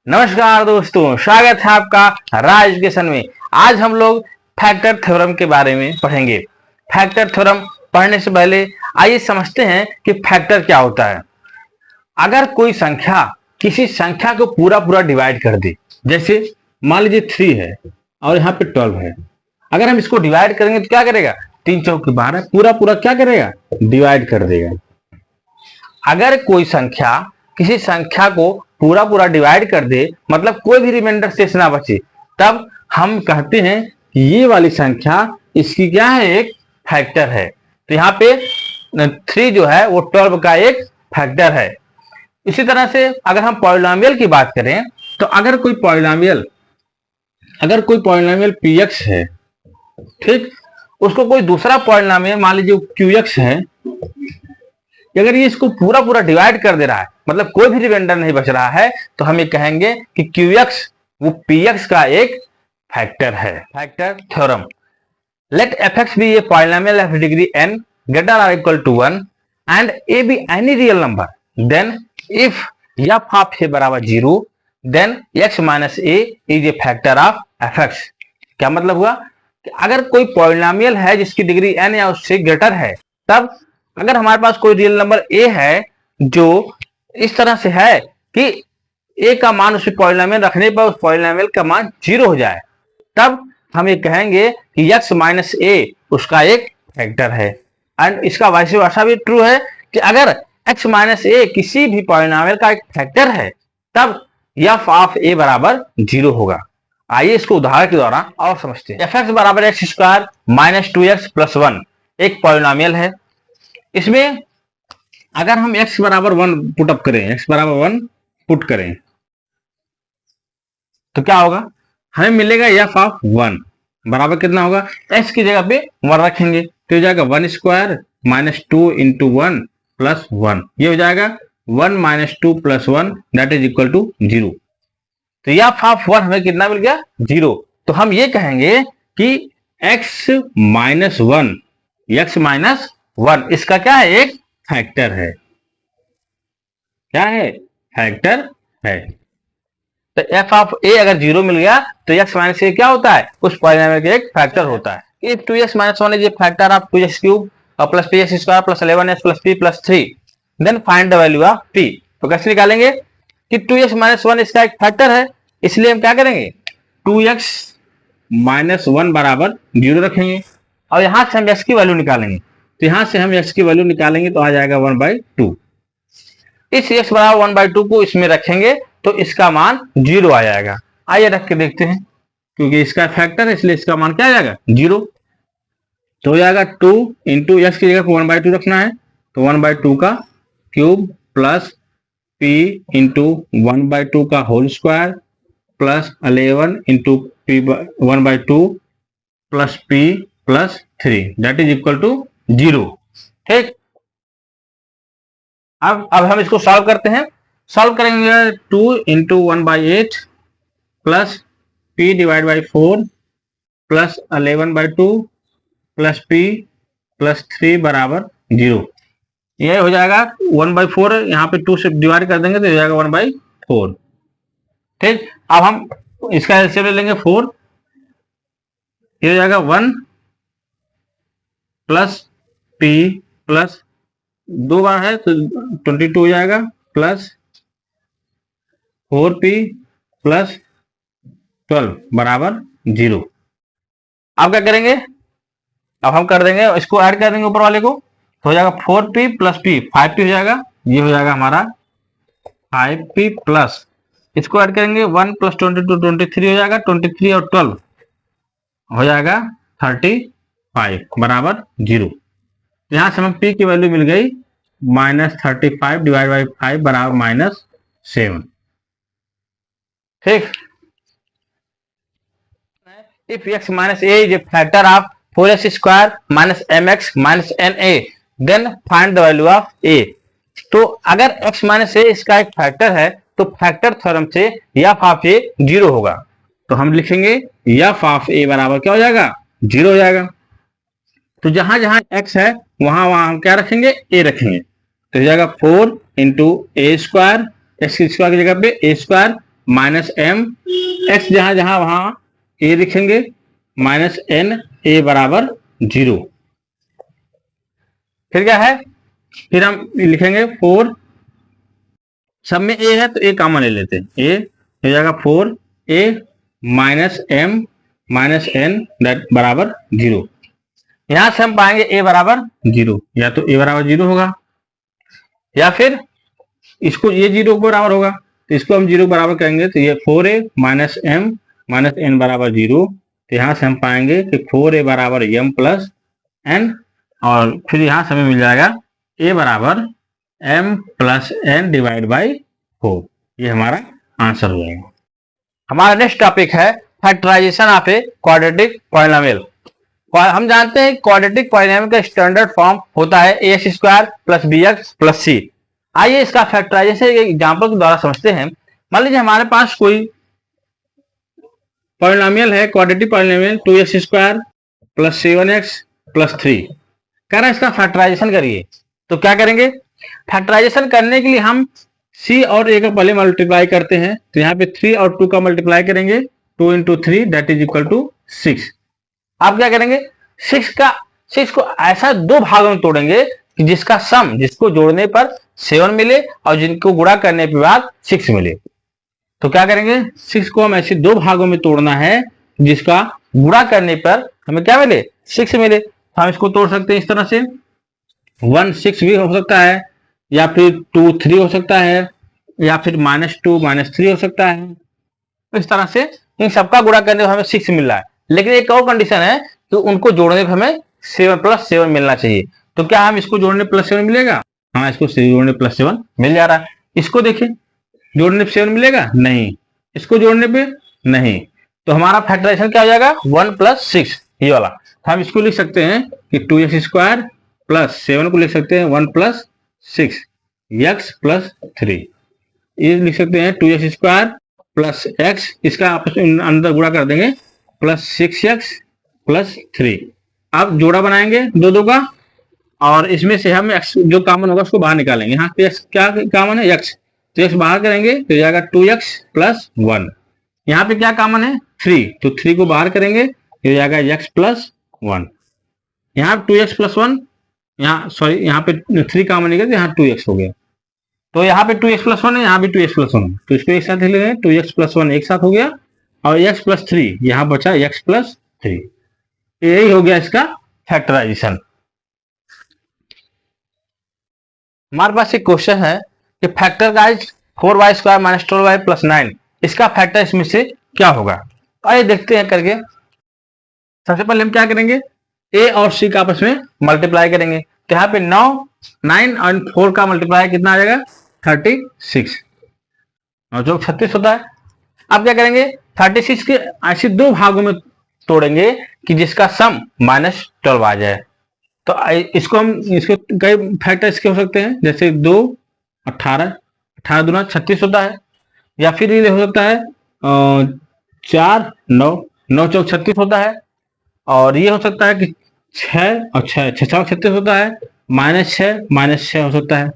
नमस्कार दोस्तों, स्वागत है आपका राज एजुकेशन में। आज हम लोग फैक्टर थ्योरम के बारे में पढ़ेंगे। फैक्टर थ्योरम पढ़ने से पहले आइए समझते हैं कि फैक्टर क्या होता है। अगर कोई संख्या किसी संख्या को पूरा पूरा डिवाइड कर दे, जैसे मान लीजिए 3 है और यहाँ पे 12 है। अगर हम इसको डिवाइड करेंगे तो क्या करेगा? 3 चौक 12 पूरा पूरा क्या करेगा? डिवाइड कर देगा। अगर कोई संख्या किसी संख्या को पूरा पूरा डिवाइड कर दे, मतलब कोई भी रिमाइंडर शेष ना बचे, तब हम कहते हैं कि ये वाली संख्या इसकी क्या है? एक फैक्टर है। तो यहाँ पे 3 जो है वो 12 का एक फैक्टर है। इसी तरह से अगर हम पॉलिनोमियल की बात करें तो अगर कोई पॉलिनोमियल px है, ठीक, उसको कोई दूसरा पॉलिनोमियल मान लीजिए qx है, अगर ये इसको पूरा पूरा डिवाइड कर दे रहा है, मतलब कोई भी रिमाइंडर नहीं बच रहा है, तो हम ये कहेंगे कि qx वो px का एक फैक्टर है। Factor theorem. Let fx be a polynomial of degree n greater or equal to 1 and a be any real number, then if f of a बराबर 0 then x minus a is a factor of fx। क्या मतलब हुआ कि अगर कोई polynomial है जिसकी degree n या उससे ग्रेटर है, तब अगर हमारे पास कोई रियल नंबर a है जो इस तरह से है कि a का मान उस पॉलिनोमियल रखने पर उस पॉलिनोमियल का मान 0 हो जाए, तब हम ये कहेंगे कि x माइनस a उसका एक फैक्टर है। एंड इसका वाइस वर्सा भी ट्रू है कि अगर x माइनस a किसी भी पॉलिनोमियल का एक फैक्टर है, तब f ऑफ a बराबर 0 होगा। आइए इसको उदाहरण के द्वारा और समझते हैं। fx बराबर x square minus 2x plus 1 एक पॉलिनोमियल है। इसमें अगर हम x बराबर 1 पुटअप करें, x बराबर 1 पुट करें, तो क्या होगा? हमें मिलेगा f ऑफ 1 बराबर कितना होगा? x की जगह पे 1 रखेंगे तो हो जाएगा 1 स्क्वायर माइनस 2 इंटू 1 प्लस 1। ये हो जाएगा 1 minus 2 plus 1 that is equal to 0। तो f ऑफ 1 हमें कितना मिल गया? 0। तो हम ये कहेंगे कि x माइनस 1 इसका क्या है? एक फैक्टर है। क्या है? फैक्टर है। तो f ऑफ a अगर 0 मिल गया तो x माइनस a क्या होता है? उस पॉलिनोमियल का एक फैक्टर होता है। If 2x minus 1 is a factor of 2x cube और plus px square plus 11x plus p plus 3, then find the value of p। तो कैसे निकालेंगे कि 2x माइनस 1 इसका एक फैक्टर है, इसलिए हम क्या करेंगे? 2x माइनस 1 बराबर 0 रखेंगे और यहां से हम x की वैल्यू निकालेंगे। तो यहां से हम x की वैल्यू निकालेंगे तो आ जाएगा 1/2। इस x बराबर 1/2 को इसमें रखेंगे तो इसका मान 0 आ जाएगा। आइए रख के देखते हैं, क्योंकि इसका फैक्टर है इसलिए इसका मान क्या आ जाएगा? 0। तो हो जाएगा 2 इंटू एक्स की जगह 1/2 रखना है तो 1/2 का क्यूब प्लस p इंटू 1/2 का whole square plus 11 into p 1/2 plus p plus 3 that is equal to 0। ठीक, अब हम इसको सॉल्व करते हैं। सॉल्व करेंगे 2 into 1/8 plus p divide by 4 plus 11/2 plus p plus 3 बराबर 0। ये हो जाएगा 1/4, यहाँ पे 2 से डिवाइड कर देंगे तो हो जाएगा 1/4। ठीक, अब हम इसका एलसीएम ले लेंगे 4, ये हो जाएगा 1 प्लस p प्लस 2 बार है तो 22 हो जाएगा प्लस 4p प्लस 12 बराबर 0। अब क्या करेंगे? अब हम कर देंगे, इसको ऐड कर देंगे ऊपर वाले को, तो हो जाएगा 4p प्लस p 5p हो जाएगा। ये हो जाएगा हमारा 5p प्लस, इसको ऐड करेंगे 1 प्लस 22 23 हो जाएगा, 23 और 12 हो जाएगा 35 बराबर 0। यहां से हमें p की वैल्यू मिल गई -35 डिवाइड बाई 5 बराबर -7। ठीक, if x minus a is a factor of 4x square minus mx minus na, then find the value of a। तो अगर x माइनस a इसका एक फैक्टर है तो फैक्टर थ्योरम से f ऑफ a 0 होगा। तो हम लिखेंगे f ऑफ a बराबर क्या हो जाएगा? 0 हो जाएगा। तो जहां जहां x है वहां वहां हम क्या रखेंगे? a रखेंगे। तो हो जाएगा 4 इंटू ए स्क्वायर, एक्स स्क्वायर की जगह पे ए स्क्वायर माइनस एम एक्स जहां जहां वहां ए लिखेंगे माइनस एन ए बराबर 0। फिर क्या है, फिर हम लिखेंगे 4, सब में ए है तो ए कॉमन ले लेते हैं, ए हो जाएगा 4 a minus m minus n that बराबर 0। यहां से हम पाएंगे ए बराबर 0, या तो ए बराबर 0 होगा या फिर इसको ये 0 के बराबर होगा, तो इसको हम 0 बराबर करेंगे तो ये 4a minus m minus N बराबर 0। तो यहां से हम पाएंगे कि 4a बराबर एम प्लस एन, और फिर यहां से हमें मिल जाएगा a बराबर m plus n divide by 4। ये हमारा आंसर हो जाएगा। हमारा नेक्स्ट टॉपिक है factorisation of a quadratic polynomial. हम जानते हैं क्वाड्रेटिक पॉलिनोमियल का स्टैंडर्ड फॉर्म होता है ax square plus bx plus c। आइए इसका फैक्टराइजेशन एक एग्जांपल के द्वारा समझते हैं। मान लीजिए हमारे पास कोई पॉलिनोमियल है, quadratic polynomial 2x square plus 7x plus 3। कह रहा है इसका फैक्टराइजेशन करिए, तो क्या करेंगे, फैक्टराइजेशन करने के लिए हम c और a का पहले मल्टीप्लाई करते हैं, तो यहाँ पे 3 और 2 का मल्टीप्लाई करेंगे, 2 into 3 that is equal to 6। आप क्या करेंगे, 6 को ऐसा दो भागों में तोड़ेंगे कि जिसका सम, जिसको जोड़ने पर 7 मिले और जिनको गुणा करने के बाद 6 मिले। तो क्या करेंगे, 6 को हम ऐसे दो भागों में तोड़ना है जिसका गुणा करने पर हमें क्या मिले, 6 मिले। तो हम इसको तोड़ सकते हैं इस तरह से, 1 6 भी हो सकता है, या फिर 2 3 हो सकता है, या फिर -2 -3 हो सकता है। इस तरह से इन सबका गुणा करने पर हमें 6 मिल रहा है, लेकिन एक और कंडीशन है कि उनको जोड़ने पर हमें 7 प्लस 7 मिलना चाहिए। तो क्या हम इसको जोड़ने प्लस 7 मिलेगा, हाँ इसको जोड़ने प्लस 7 मिल जा रहा है। इसको देखिए, जोड़ने पे 7 मिलेगा नहीं, इसको जोड़ने पे नहीं, तो हमारा फैक्टराइजेशन क्या हो जाएगा, 1 प्लस 6 ये वाला। तो हम इसको लिख सकते हैं कि 2x स्क्वायर प्लस 7 को लिख सकते हैं 1 प्लस 6 x प्लस 3। ये लिख सकते हैं 2x स्क्वायर प्लस x, इसका आपस में अंदर गुणा कर देंगे, प्लस 6x प्लस 3। अब जोड़ा बनाएंगे दो का, और इसमें से हम x जो कॉमन होगा उसको बाहर निकालेंगे। यहाँ पे x क्या कॉमन है, x, तो x बाहर करेंगे तो जाएगा 2x प्लस 1। यहाँ पे क्या कॉमन है, 3, तो 3 को बाहर करेंगे तो जाएगा x प्लस 1। यहाँ 2x प्लस 1, यहाँ सॉरी यहाँ पे 3 कॉमन निकले तो यहाँ 2x हो गया। तो यहाँ पे 2x प्लस 1 है, यहाँ भी 2x प्लस 1 है, तो इसको एक साथ ले लेंगे, 2x प्लस 1 एक साथ हो गया, और x प्लस 3 यहाँ बचा x प्लस 3। यही हो गया इसका फैक्टराइजेशन। हमारे पास एक क्वेश्चन है कि factorise 4y square minus 12y plus 9, इसका फैक्टर इसमें से क्या होगा। आइए देखते हैं करके। सबसे पहले हम क्या करेंगे, a और c का आपस में मल्टीप्लाई करेंगे, तो यहाँ पे 9 और 4 का मल्टीप्लाई कितना आ जाएगा, 36, और जो 36 होता है। अब क्या करेंगे, 36 के ऐसे दो भागों में तोड़ेंगे कि जिसका सम -12 आ जाए। तो इसको हम, इसके कई फैक्टर इसके हो सकते हैं, जैसे 2 18 18 दूना 36 होता है, या फिर ये हो सकता है 4 9 9 चौक 36 होता है, और ये हो सकता है कि 6 और 6 6 चौक 36 होता है, -6 हो सकता है।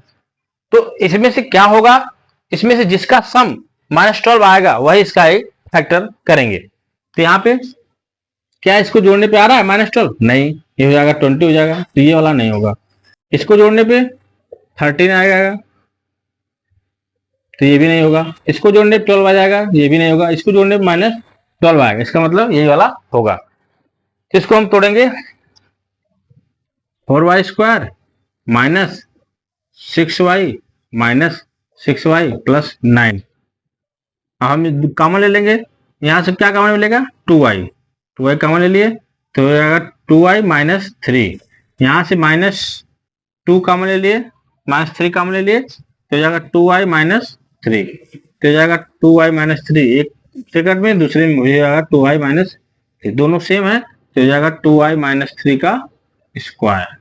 तो इसमें से क्या होगा, इसमें से जिसका सम -12 आएगा वही इसका ही फैक्टर करेंगे। तो यहाँ पे क्या इसको जोड़ने पे आ रहा है -12, नहीं, ये हो जाएगा 20 हो जाएगा, तो ये वाला नहीं होगा। इसको जोड़ने पे 13 आ जाएगा, तो ये भी नहीं होगा। इसको जोड़ने पे 12 आ जाएगा, ये भी नहीं होगा। इसको जोड़ने पे -12 आएगा, इसका मतलब यही वाला होगा। तो इसको हम तोड़ेंगे, 4y square minus 6y minus 6y plus 9। हम कॉमन ले लेंगे, यहाँ से क्या कॉमन मिलेगा, 2y कॉमन ले लिए, तो हो जाएगा 2y माइनस 3। यहाँ से -2 कॉमन ले लिए, -3 कॉमन ले लिए, तो हो जाएगा 2y माइनस 3, तो हो जाएगा 2y माइनस 3 एक सेकंड में, दूसरे में हो जाएगा 2y माइनस 3, दोनों सेम है, तो हो जाएगा 2y माइनस 3 का स्क्वायर।